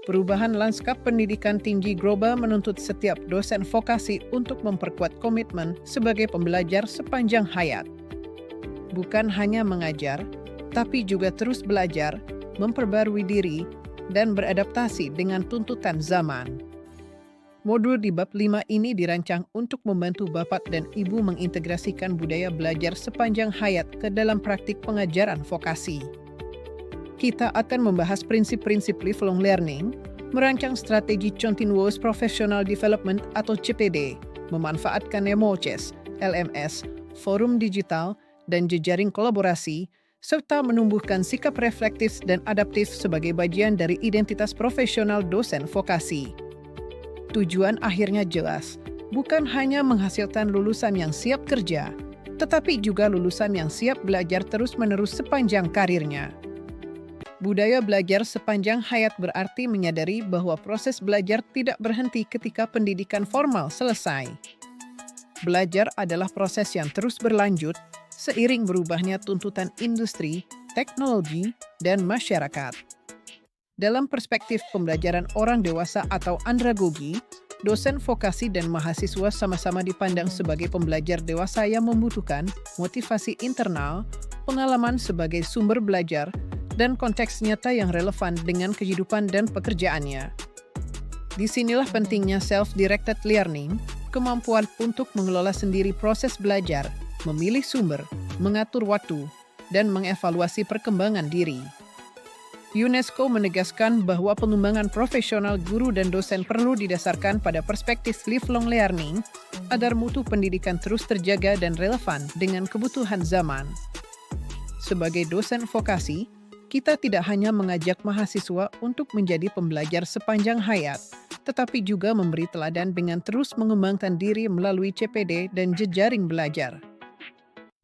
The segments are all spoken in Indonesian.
Perubahan lanskap pendidikan tinggi global menuntut setiap dosen vokasi untuk memperkuat komitmen sebagai pembelajar sepanjang hayat. Bukan hanya mengajar, tapi juga terus belajar, memperbarui diri, dan beradaptasi dengan tuntutan zaman. Modul di bab 5 ini dirancang untuk membantu Bapak dan Ibu mengintegrasikan budaya belajar sepanjang hayat ke dalam praktik pengajaran vokasi. Kita akan membahas prinsip-prinsip lifelong learning, merancang strategi Continuous Professional Development atau CPD, memanfaatkan MOOCs, LMS, forum digital, dan jejaring kolaborasi, serta menumbuhkan sikap reflektif dan adaptif sebagai bagian dari identitas profesional dosen vokasi. Tujuan akhirnya jelas, bukan hanya menghasilkan lulusan yang siap kerja, tetapi juga lulusan yang siap belajar terus-menerus sepanjang karirnya. Budaya belajar sepanjang hayat berarti menyadari bahwa proses belajar tidak berhenti ketika pendidikan formal selesai. Belajar adalah proses yang terus berlanjut seiring berubahnya tuntutan industri, teknologi, dan masyarakat. Dalam perspektif pembelajaran orang dewasa atau andragogi, dosen vokasi dan mahasiswa sama-sama dipandang sebagai pembelajar dewasa yang membutuhkan motivasi internal, pengalaman sebagai sumber belajar, dan konteks nyata yang relevan dengan kehidupan dan pekerjaannya. Disinilah pentingnya self-directed learning, kemampuan untuk mengelola sendiri proses belajar, memilih sumber, mengatur waktu, dan mengevaluasi perkembangan diri. UNESCO menegaskan bahwa pengembangan profesional guru dan dosen perlu didasarkan pada perspektif lifelong learning agar mutu pendidikan terus terjaga dan relevan dengan kebutuhan zaman. Sebagai dosen vokasi, kita tidak hanya mengajak mahasiswa untuk menjadi pembelajar sepanjang hayat, tetapi juga memberi teladan dengan terus mengembangkan diri melalui CPD dan jejaring belajar.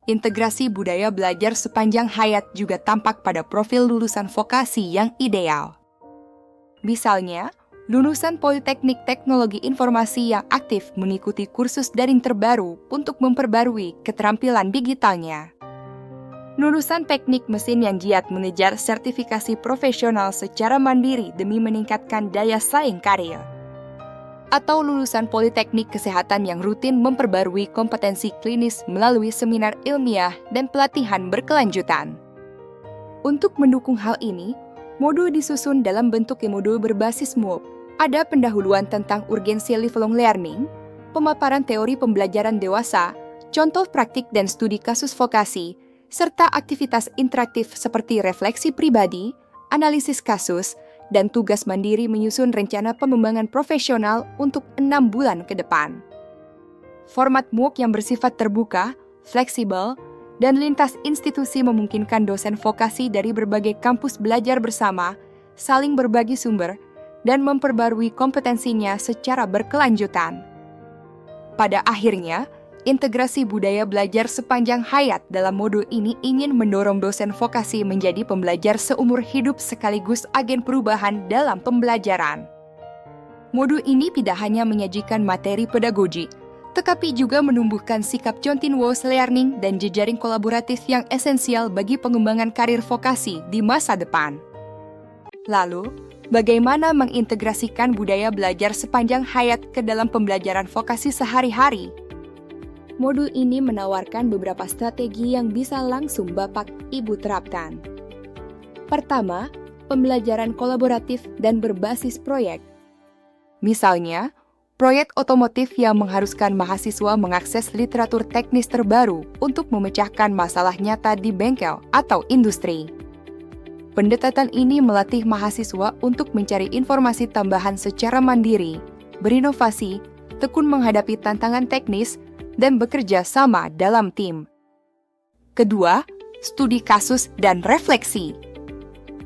Integrasi budaya belajar sepanjang hayat juga tampak pada profil lulusan vokasi yang ideal. Misalnya, lulusan Politeknik Teknologi Informasi yang aktif mengikuti kursus daring terbaru untuk memperbarui keterampilan digitalnya. Lulusan teknik mesin yang giat mengejar sertifikasi profesional secara mandiri demi meningkatkan daya saing karir. Atau lulusan Politeknik Kesehatan yang rutin memperbarui kompetensi klinis melalui seminar ilmiah dan pelatihan berkelanjutan. Untuk mendukung hal ini, modul disusun dalam bentuk modul berbasis MOOC. Ada pendahuluan tentang urgensi lifelong learning, pemaparan teori pembelajaran dewasa, contoh praktik dan studi kasus vokasi, serta aktivitas interaktif seperti refleksi pribadi, analisis kasus, dan tugas mandiri menyusun rencana pengembangan profesional untuk 6 bulan ke depan. Format MOOC yang bersifat terbuka, fleksibel, dan lintas institusi memungkinkan dosen vokasi dari berbagai kampus belajar bersama, saling berbagi sumber, dan memperbarui kompetensinya secara berkelanjutan. Pada akhirnya, integrasi budaya belajar sepanjang hayat dalam modul ini ingin mendorong dosen vokasi menjadi pembelajar seumur hidup sekaligus agen perubahan dalam pembelajaran. Modul ini tidak hanya menyajikan materi pedagogi, tetapi juga menumbuhkan sikap continuous learning dan jejaring kolaboratif yang esensial bagi pengembangan karir vokasi di masa depan. Lalu, bagaimana mengintegrasikan budaya belajar sepanjang hayat ke dalam pembelajaran vokasi sehari-hari? Modul ini menawarkan beberapa strategi yang bisa langsung Bapak Ibu terapkan. Pertama, pembelajaran kolaboratif dan berbasis proyek. Misalnya, proyek otomotif yang mengharuskan mahasiswa mengakses literatur teknis terbaru untuk memecahkan masalah nyata di bengkel atau industri. Pendekatan ini melatih mahasiswa untuk mencari informasi tambahan secara mandiri, berinovasi, tekun menghadapi tantangan teknis, dan bekerja sama dalam tim. Kedua, studi kasus dan refleksi.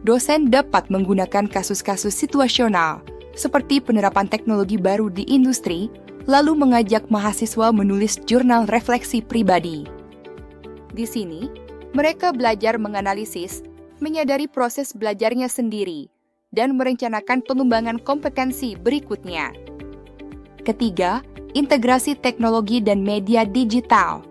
Dosen dapat menggunakan kasus-kasus situasional, seperti penerapan teknologi baru di industri, lalu mengajak mahasiswa menulis jurnal refleksi pribadi. Di sini, mereka belajar menganalisis, menyadari proses belajarnya sendiri, dan merencanakan pengembangan kompetensi berikutnya. Ketiga, integrasi teknologi dan media digital.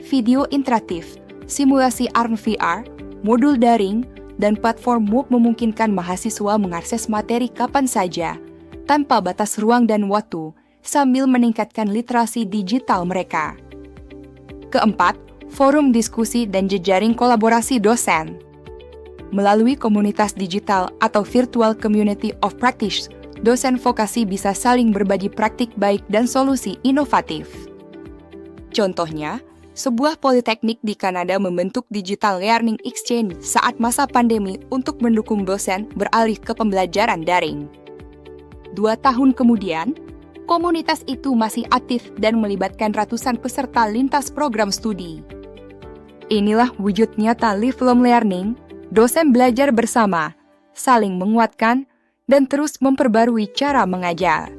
Video interaktif, simulasi AR/VR, modul daring, dan platform MOOC memungkinkan mahasiswa mengakses materi kapan saja, tanpa batas ruang dan waktu, sambil meningkatkan literasi digital mereka. Keempat, forum diskusi dan jejaring kolaborasi dosen. Melalui komunitas digital atau virtual community of practice, dosen vokasi bisa saling berbagi praktik baik dan solusi inovatif. Contohnya, sebuah politeknik di Kanada membentuk Digital Learning Exchange saat masa pandemi untuk mendukung dosen beralih ke pembelajaran daring. 2 tahun kemudian, komunitas itu masih aktif dan melibatkan ratusan peserta lintas program studi. Inilah wujud nyata lifelong learning, dosen belajar bersama, saling menguatkan, dan terus memperbarui cara mengajar.